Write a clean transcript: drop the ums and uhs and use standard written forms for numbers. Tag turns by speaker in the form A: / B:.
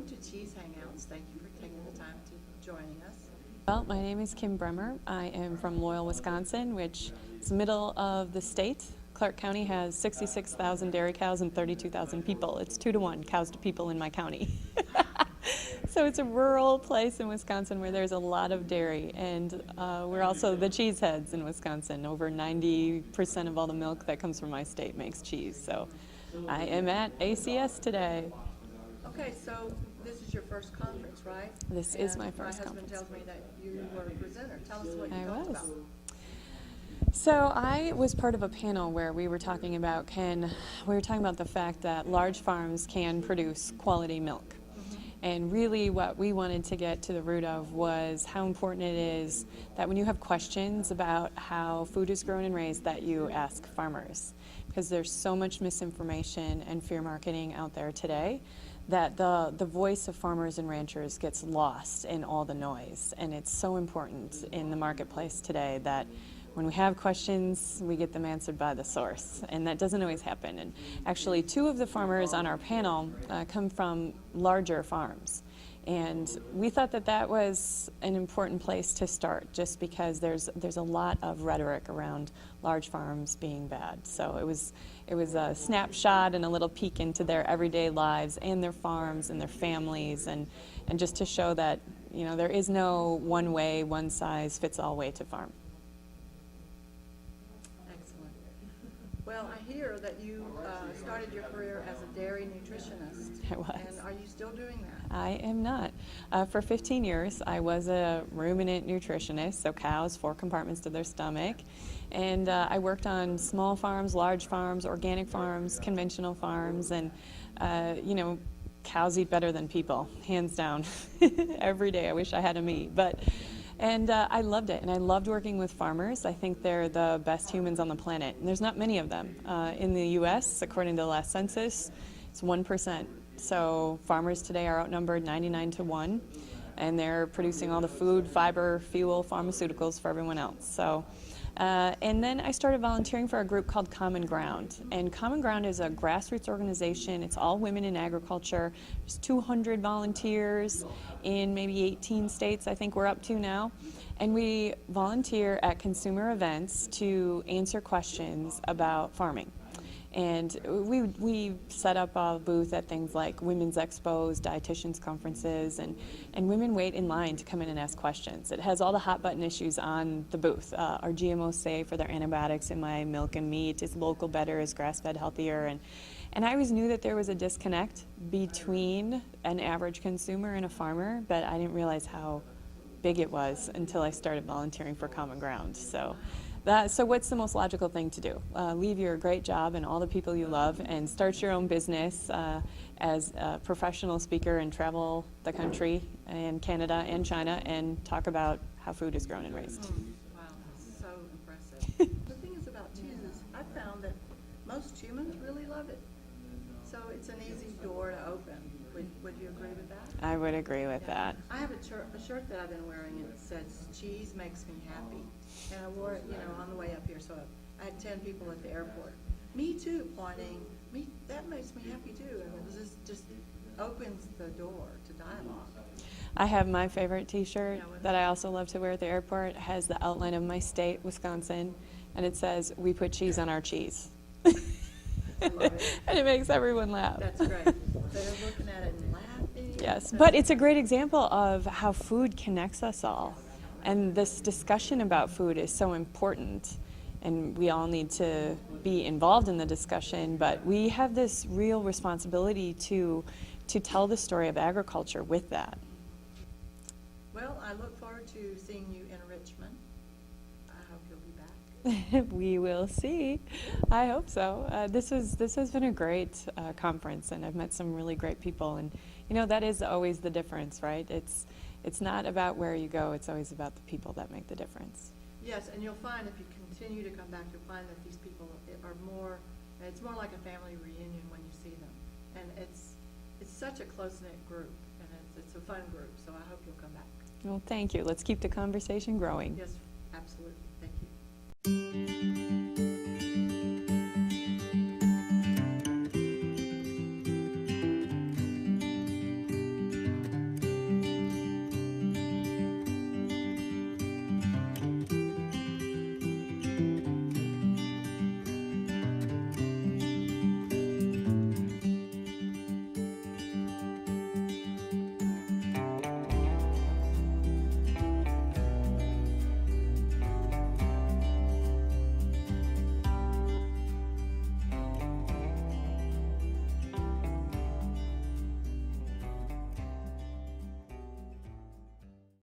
A: welcome to Cheese Hangouts. Thank you for taking the time to joining us.
B: Well, my name is Kim Bremmer. I am from Loyal, Wisconsin, which is middle of the state. Clark County has 66,000 dairy cows and 32,000 people. It's 2 to 1 cows to people in my county. So it's a rural place in Wisconsin where there's a lot of dairy, and we're also the cheese heads in Wisconsin. Over 90% of all the milk that comes from my state makes cheese. So I am at ACS today.
A: Okay, so this is your first conference, right?
B: This is my first
A: My husband
B: conference.
A: tells me that you were a presenter. Tell us what you
B: I
A: talked
B: was.
A: about.
B: So I was part of a panel where we were talking about the fact that large farms can produce quality milk. And really what we wanted to get to the root of was how important it is that when you have questions about how food is grown and raised, that you ask farmers. Because there's so much misinformation and fear marketing out there today that the voice of farmers and ranchers gets lost in all the noise. And it's so important in the marketplace today that when we have questions, we get them answered by the source, and that doesn't always happen. And actually, 2 of the farmers on our panel come from larger farms, and we thought that that was an important place to start, just because there's a lot of rhetoric around large farms being bad. So it was a snapshot and a little peek into their everyday lives and their farms and their families, and just to show that there is no one way, one size fits all way to farm.
A: Well, I hear that you started your career as a dairy nutritionist.
B: I was.
A: And are you still doing that?
B: I am not. For 15 years, I was a ruminant nutritionist, so cows, 4 compartments to their stomach. And I worked on small farms, large farms, organic farms, conventional farms, and, cows eat better than people, hands down. Every day I wish I had a meat. And I loved it, and I loved working with farmers. I think they're the best humans on the planet, and there's not many of them. In the U.S., according to the last census, it's 1%. So farmers today are outnumbered 99 to 1, and they're producing all the food, fiber, fuel, pharmaceuticals for everyone else. So, and then I started volunteering for a group called Common Ground. And Common Ground is a grassroots organization. It's all women in agriculture. There's 200 volunteers in maybe 18 states, I think we're up to now. And we volunteer at consumer events to answer questions about farming. And we set up a booth at things like women's expos, dietitians conferences, and women wait in line to come in and ask questions. It has all the hot button issues on the booth. Are GMOs safe? Are there antibiotics in my milk and meat? Is local better? Is grass-fed healthier? And I always knew that there was a disconnect between an average consumer and a farmer, but I didn't realize how big it was until I started volunteering for Common Ground. So what's the most logical thing to do? Leave your great job and all the people you love and start your own business as a professional speaker and travel the country and Canada and China and talk about how food is grown and raised.
A: Wow, that's so impressive. The thing is about cheese is I've found that most humans really love it. So it's an easy door to open. Would you agree with that?
B: I would agree with that.
A: I have a shirt that I've been wearing, and it says, "Cheese makes me happy." And I wore it, on the way up here, so I had 10 people at the airport. Me too, pointing, that makes me happy too. And it just opens the door to dialogue.
B: I have my favorite t-shirt that I also love to wear at the airport. It has the outline of my state, Wisconsin, and it says, "We put cheese on our cheese."
A: I love it.
B: And it makes everyone laugh.
A: That's great. They're looking at it and laughing.
B: Yes, but it's a great example of how food connects us all. And this discussion about food is so important, and we all need to be involved in the discussion, but we have this real responsibility to tell the story of agriculture with that.
A: Well, I look forward to seeing you in Richmond. I hope you'll be back.
B: We will see. I hope so. This has been a great conference, and I've met some really great people, and that is always the difference, right? It's not about where you go, it's always about the people that make the difference.
A: Yes, and you'll find if you continue to come back, you'll find that these people it's more like a family reunion when you see them. And it's such a close-knit group, and it's a fun group, so I hope you'll come back.
B: Well, thank you. Let's keep the conversation growing.
A: Yes, absolutely.